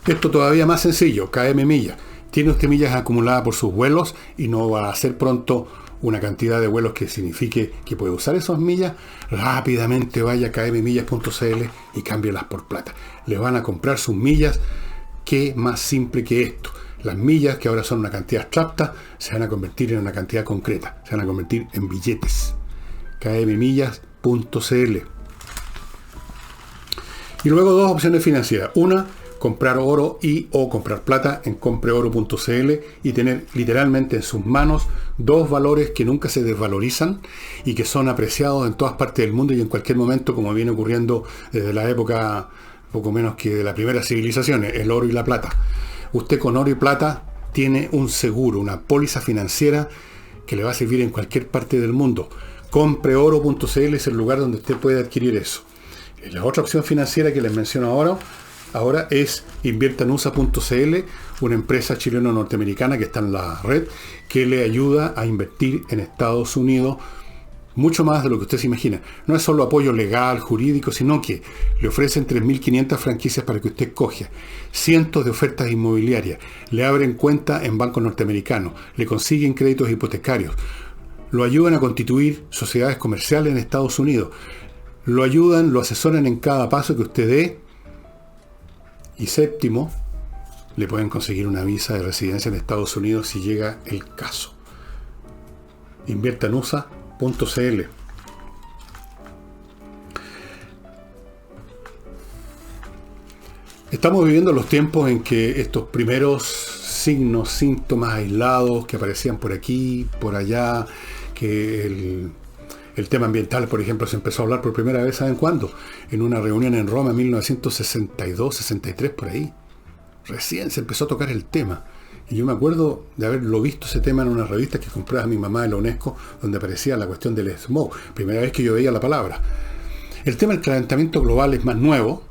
Esto todavía más sencillo, KM Millas. Tiene usted millas acumuladas por sus vuelos y no va a hacer pronto una cantidad de vuelos que signifique que puede usar esas millas. Rápidamente vaya a kmmillas.cl y cámbielas por plata. Les van a comprar sus millas. ¿Qué más simple que esto? Las millas, que ahora son una cantidad abstracta, se van a convertir en una cantidad concreta. Se van a convertir en billetes. kmmillas.cl. Y luego dos opciones financieras. Una, comprar oro o comprar plata en compreoro.cl y tener literalmente en sus manos dos valores que nunca se desvalorizan y que son apreciados en todas partes del mundo y en cualquier momento, como viene ocurriendo desde la época poco menos que de las primeras civilizaciones, el oro y la plata. Usted con oro y plata tiene un seguro, una póliza financiera que le va a servir en cualquier parte del mundo. Compreoro.cl es el lugar donde usted puede adquirir eso. La otra opción financiera que les menciono ahora es inviertanusa.cl, una empresa chileno-norteamericana que está en la red, que le ayuda a invertir en Estados Unidos mucho más de lo que usted se imagina. No es solo apoyo legal, jurídico, sino que le ofrecen 3.500 franquicias para que usted escoja, cientos de ofertas inmobiliarias, le abren cuenta en bancos norteamericanos, le consiguen créditos hipotecarios, lo ayudan a constituir sociedades comerciales en Estados Unidos, lo ayudan, lo asesoran en cada paso que usted dé. Y séptimo, le pueden conseguir una visa de residencia en Estados Unidos si llega el caso. Inviertanusa.cl. Estamos viviendo los tiempos en que estos primeros signos, síntomas aislados que aparecían por aquí, por allá, que el tema ambiental, por ejemplo, se empezó a hablar por primera vez, ¿saben cuándo? En una reunión en Roma en 1962, 63, por ahí. Recién se empezó a tocar el tema. Y yo me acuerdo de haberlo visto ese tema en una revista que compraba mi mamá de la UNESCO, donde aparecía la cuestión del smog. Primera vez que yo veía la palabra. El tema del calentamiento global es más nuevo,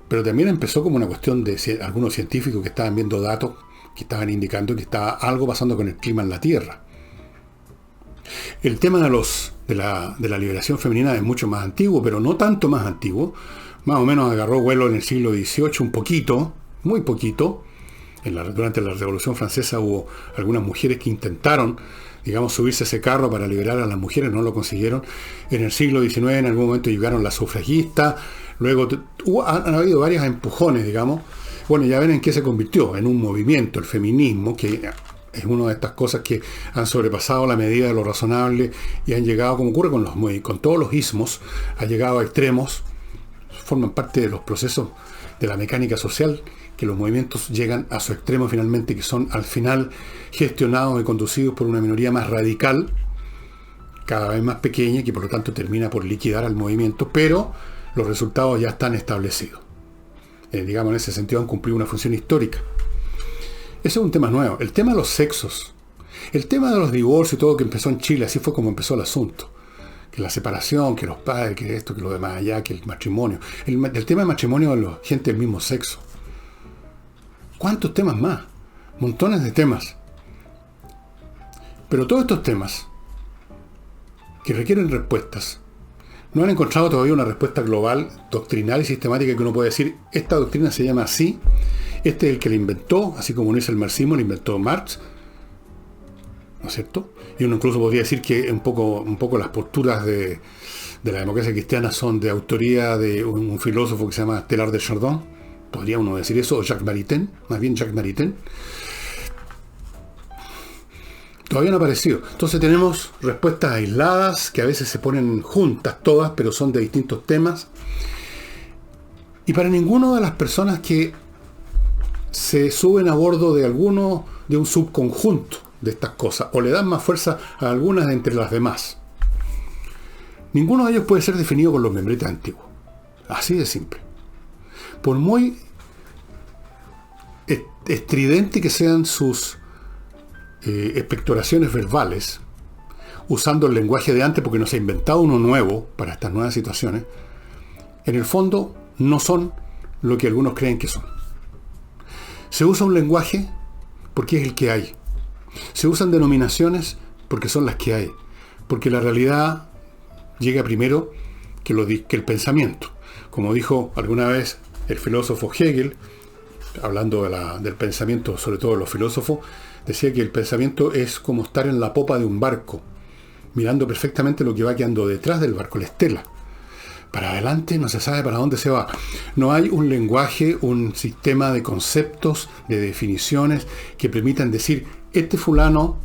pero también empezó como una cuestión de algunos científicos que estaban viendo datos que estaban indicando que estaba algo pasando con el clima en la Tierra. El tema de la liberación femenina es mucho más antiguo, pero no tanto más antiguo. Más o menos agarró vuelo en el siglo XVIII, un poquito, muy poquito. Durante la Revolución Francesa hubo algunas mujeres que intentaron, digamos, subirse a ese carro para liberar a las mujeres, no lo consiguieron. En el siglo XIX en algún momento llegaron las sufragistas, luego han habido varios empujones, digamos. Bueno, ya ven en qué se convirtió, en un movimiento, el feminismo, que es una de estas cosas que han sobrepasado la medida de lo razonable y han llegado, como ocurre con todos los ismos, ha llegado a extremos, forman parte de los procesos de la mecánica social, que los movimientos llegan a su extremo finalmente, que son al final gestionados y conducidos por una minoría más radical, cada vez más pequeña, que por lo tanto termina por liquidar al movimiento, pero los resultados ya están establecidos. Digamos, en ese sentido han cumplido una función histórica. Eso es un tema nuevo. El tema de los sexos, el tema de los divorcios y todo que empezó en Chile, así fue como empezó el asunto. Que la separación, que los padres, que esto, que lo demás allá, que el matrimonio. El tema del matrimonio de la gente del mismo sexo. ¿Cuántos temas más? Montones de temas. Pero todos estos temas que requieren respuestas, no han encontrado todavía una respuesta global, doctrinal y sistemática que uno puede decir, esta doctrina se llama así, este es el que la inventó, así como dice el marxismo, la inventó Marx, ¿no es cierto? Y uno incluso podría decir que un poco las posturas de la democracia cristiana son de autoría de un filósofo que se llama Teilhard de Chardin, podría uno decir eso, o Jacques Maritain, más bien Jacques Maritain. Todavía no ha aparecido. Entonces tenemos respuestas aisladas que a veces se ponen juntas todas, pero son de distintos temas. Y para ninguna de las personas que se suben a bordo de un subconjunto de estas cosas, o le dan más fuerza a algunas de entre las demás, ninguno de ellos puede ser definido con los membretes antiguos. Así de simple. Por muy estridente que sean sus expectoraciones verbales, usando el lenguaje de antes porque no se ha inventado uno nuevo para estas nuevas situaciones, en el fondo no son lo que algunos creen que son. Se usa un lenguaje porque es el que hay. Se usan denominaciones porque son las que hay. Porque la realidad llega primero que el pensamiento. Como dijo alguna vez el filósofo Hegel, hablando del pensamiento, sobre todo de los filósofos, decía que el pensamiento es como estar en la popa de un barco, mirando perfectamente lo que va quedando detrás del barco, la estela. Para adelante no se sabe para dónde se va. No hay un lenguaje, un sistema de conceptos, de definiciones que permitan decir, este fulano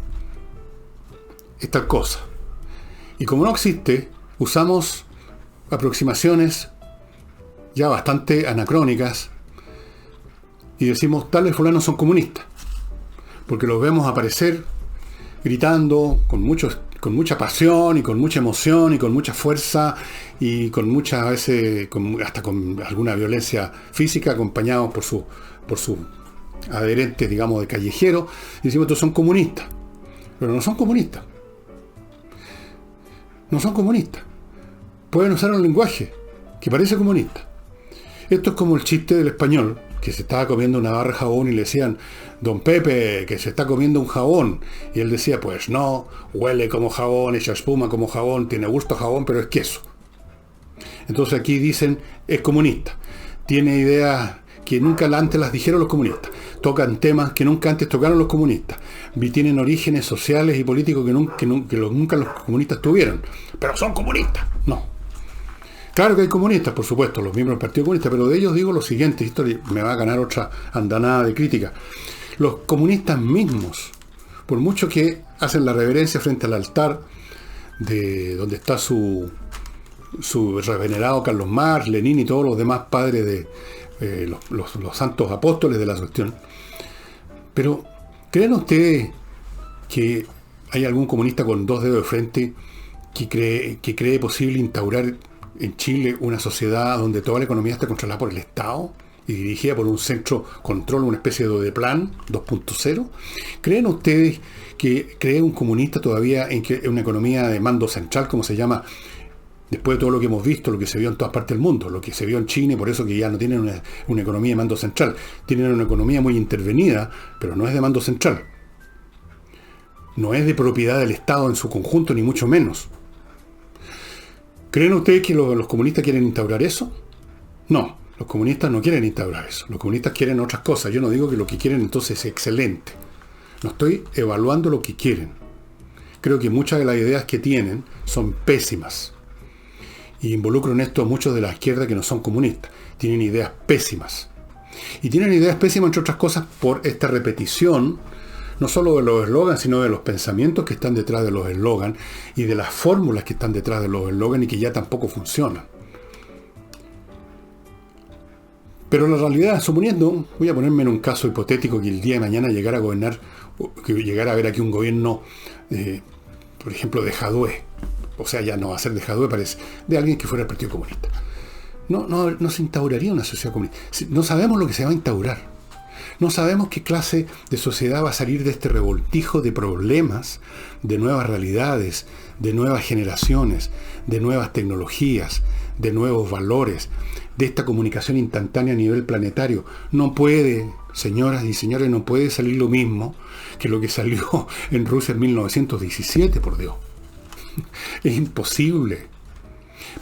es tal cosa. Y como no existe, usamos aproximaciones ya bastante anacrónicas y decimos, tales fulanos son comunistas. Porque los vemos aparecer gritando con mucha pasión y con mucha emoción y con mucha fuerza y con muchas, a veces hasta con alguna violencia física, acompañados por su adherentes, digamos, de callejero, y decimos, estos son comunistas. Pero no son comunistas. No son comunistas. Pueden usar un lenguaje que parece comunista. Esto es como el chiste del español, que se estaba comiendo una barra de jabón y le decían, don Pepe, que se está comiendo un jabón. Y él decía, pues no, huele como jabón, echa espuma como jabón, tiene gusto a jabón, pero es queso. Entonces aquí dicen, es comunista. Tiene ideas que nunca antes las dijeron los comunistas. Tocan temas que nunca antes tocaron los comunistas. Tienen orígenes sociales y políticos que nunca los comunistas tuvieron. Pero son comunistas. No. Claro que hay comunistas, por supuesto, los miembros del Partido Comunista, pero de ellos digo lo siguiente, esto me va a ganar otra andanada de crítica. Los comunistas mismos, por mucho que hacen la reverencia frente al altar de donde está su revenerado Carlos Marx, Lenin y todos los demás padres de los santos apóstoles de la cuestión, pero ¿creen ustedes que hay algún comunista con dos dedos de frente que cree posible instaurar en Chile una sociedad donde toda la economía está controlada por el Estado y dirigida por un centro control, una especie de plan 2.0? ¿Creen ustedes que cree un comunista todavía en que una economía de mando central, como se llama, Después de todo lo que hemos visto, lo que se vio en todas partes del mundo, lo que se vio en China, y por eso que ya no tienen una economía de mando central. Tienen una economía muy intervenida, pero no es de mando central. No es de propiedad del Estado en su conjunto, ni mucho menos. ¿Creen ustedes que los comunistas quieren instaurar eso? No, los comunistas no quieren instaurar eso. Los comunistas quieren otras cosas. Yo no digo que lo que quieren entonces es excelente. No estoy evaluando lo que quieren. Creo que muchas de las ideas que tienen son pésimas. Y involucro en esto a muchos de la izquierda que no son comunistas. Tienen ideas pésimas. Y tienen ideas pésimas, entre otras cosas, por esta repetición, no solo de los eslogans, sino de los pensamientos que están detrás de los eslogans y de las fórmulas que están detrás de los eslogans y que ya tampoco funcionan. Pero la realidad, suponiendo, voy a ponerme en un caso hipotético, que el día de mañana llegara a gobernar, que llegara a haber aquí un gobierno, por ejemplo, de Jadwe. O sea, ya no va a ser de Jadwe, parece, de alguien que fuera el Partido Comunista. No se instauraría una sociedad comunista. No sabemos lo que se va a instaurar. No sabemos qué clase de sociedad va a salir de este revoltijo de problemas, de nuevas realidades, de nuevas generaciones, de nuevas tecnologías, de nuevos valores, de esta comunicación instantánea a nivel planetario. No puede, señoras y señores, no puede salir lo mismo que lo que salió en Rusia en 1917, por Dios. Es imposible.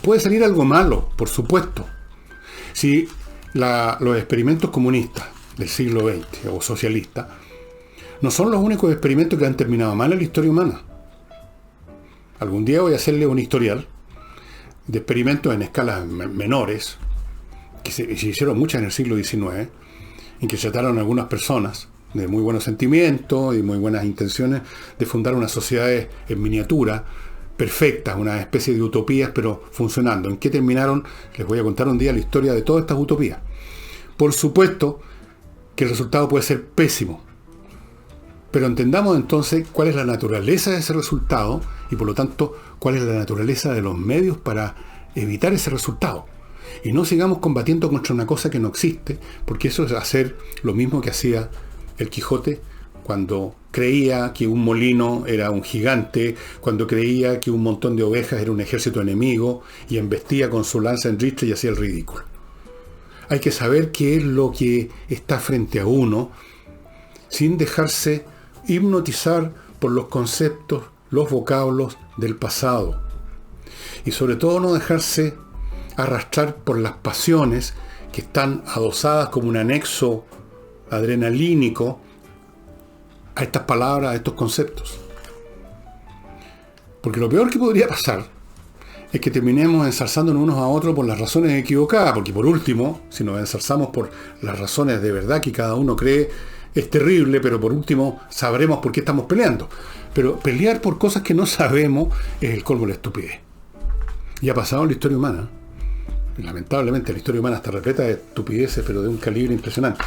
Puede salir algo malo, por supuesto. Si los experimentos comunistas del siglo XX o socialistas no son los únicos experimentos que han terminado mal en la historia humana. Algún día voy a hacerle un historial de experimentos en escalas menores que se hicieron muchas en el siglo XIX, en que trataron a algunas personas de muy buenos sentimientos y muy buenas intenciones de fundar unas sociedades en miniatura perfectas, una especie de utopías, pero funcionando. ¿En qué terminaron? Les voy a contar un día la historia de todas estas utopías. Por supuesto que el resultado puede ser pésimo, pero entendamos entonces cuál es la naturaleza de ese resultado y por lo tanto cuál es la naturaleza de los medios para evitar ese resultado. Y no sigamos combatiendo contra una cosa que no existe, porque eso es hacer lo mismo que hacía el Quijote cuando creía que un molino era un gigante, cuando creía que un montón de ovejas era un ejército enemigo y embestía con su lanza en ristre y hacía el ridículo. Hay que saber qué es lo que está frente a uno sin dejarse hipnotizar por los conceptos, los vocablos del pasado. Y sobre todo no dejarse arrastrar por las pasiones que están adosadas como un anexo adrenalínico a estas palabras, a estos conceptos. Porque lo peor que podría pasar es que terminemos ensalzándonos unos a otros por las razones equivocadas, porque por último, si nos ensalzamos por las razones de verdad que cada uno cree, es terrible, pero por último sabremos por qué estamos peleando. Pero pelear por cosas que no sabemos es el colmo de la estupidez. Y ha pasado en la historia humana. Lamentablemente la historia humana está repleta de estupideces, pero de un calibre impresionante.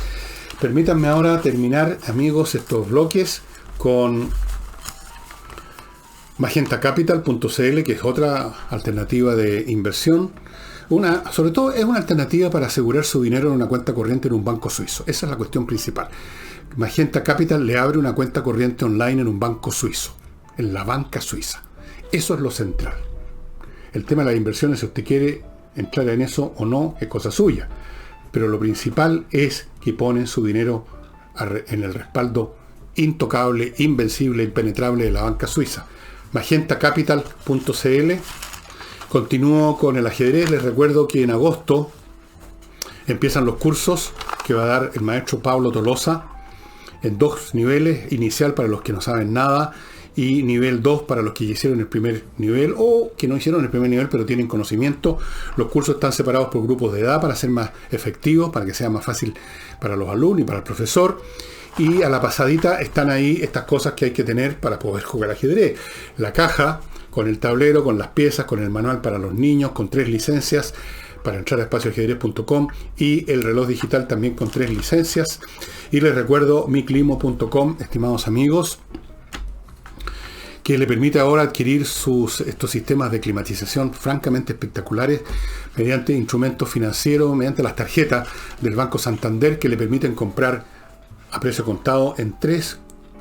Permítanme ahora terminar, amigos, estos bloques con magentacapital.cl, que es otra alternativa de inversión. Sobre todo es una alternativa para asegurar su dinero en una cuenta corriente en un banco suizo. Esa es la cuestión principal. Magenta Capital le abre una cuenta corriente online en un banco suizo, en la banca suiza. Eso es lo central. El tema de las inversiones, si usted quiere entrar en eso o no, es cosa suya. Pero lo principal es que ponen su dinero en el respaldo intocable, invencible, impenetrable de la banca suiza. magentacapital.cl. Continúo con el ajedrez. Les recuerdo que en agosto empiezan los cursos que va a dar el maestro Pablo Tolosa en 2 niveles: inicial para los que no saben nada y nivel 2 para los que hicieron el primer nivel o que no hicieron el primer nivel pero tienen conocimiento. Los cursos están separados por grupos de edad para ser más efectivos, para que sea más fácil para los alumnos y para el profesor. Y a la pasadita están ahí estas cosas que hay que tener para poder jugar ajedrez: la caja con el tablero, con las piezas, con el manual para los niños, con 3 licencias para entrar a espacioajedrez.com, y el reloj digital también con 3 licencias. Y les recuerdo miclimo.com, estimados amigos, que le permite ahora adquirir estos sistemas de climatización francamente espectaculares mediante instrumentos financieros, mediante las tarjetas del Banco Santander, que le permiten comprar a precio contado en 3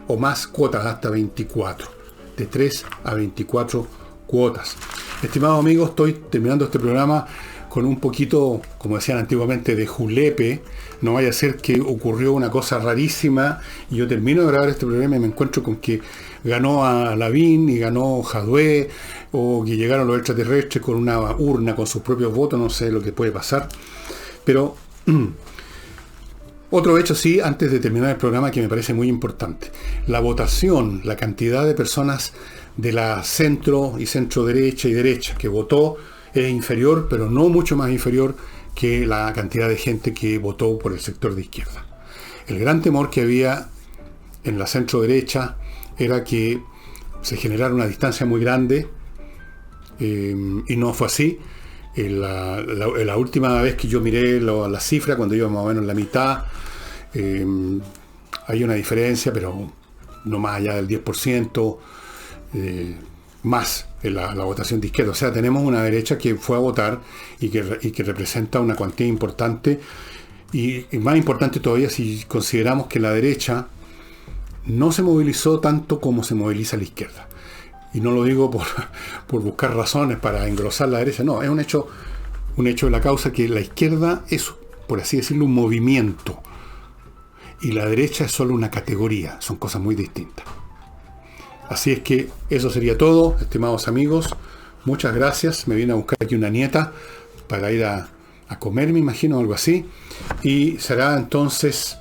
o más cuotas, hasta 24. De 3 a 24 cuotas. Estimados amigos, estoy terminando este programa con un poquito, como decían antiguamente, de julepe. No vaya a ser que ocurrió una cosa rarísima y yo termino de grabar este programa y me encuentro con que ganó a Lavín y ganó Jadwe, o que llegaron los extraterrestres con una urna con sus propios votos. No sé lo que puede pasar. Pero otro hecho sí, antes de terminar el programa, que me parece muy importante. La votación, la cantidad de personas de la centro y centro derecha y derecha que votó es inferior, pero no mucho más inferior que la cantidad de gente que votó por el sector de izquierda. El gran temor que había en la centro derecha era que se generara una distancia muy grande, y no fue así. La última vez que yo miré la cifra, cuando iba más o menos en la mitad, hay una diferencia, pero no más allá del 10%, más en la votación de izquierda. O sea, tenemos una derecha que fue a votar y que representa una cuantía importante, y más importante todavía si consideramos que la derecha no se movilizó tanto como se moviliza la izquierda. Y no lo digo por buscar razones para engrosar la derecha, no, es un hecho de la causa, que la izquierda es, por así decirlo, un movimiento, y la derecha es solo una categoría, son cosas muy distintas. Así es que eso sería todo, estimados amigos. Muchas gracias. Me viene a buscar aquí una nieta para ir a comer, me imagino, algo así. Y será entonces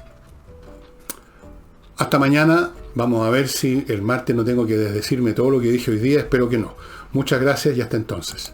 hasta mañana. Vamos a ver si el martes no tengo que desdecirme todo lo que dije hoy día. Espero que no. Muchas gracias y hasta entonces.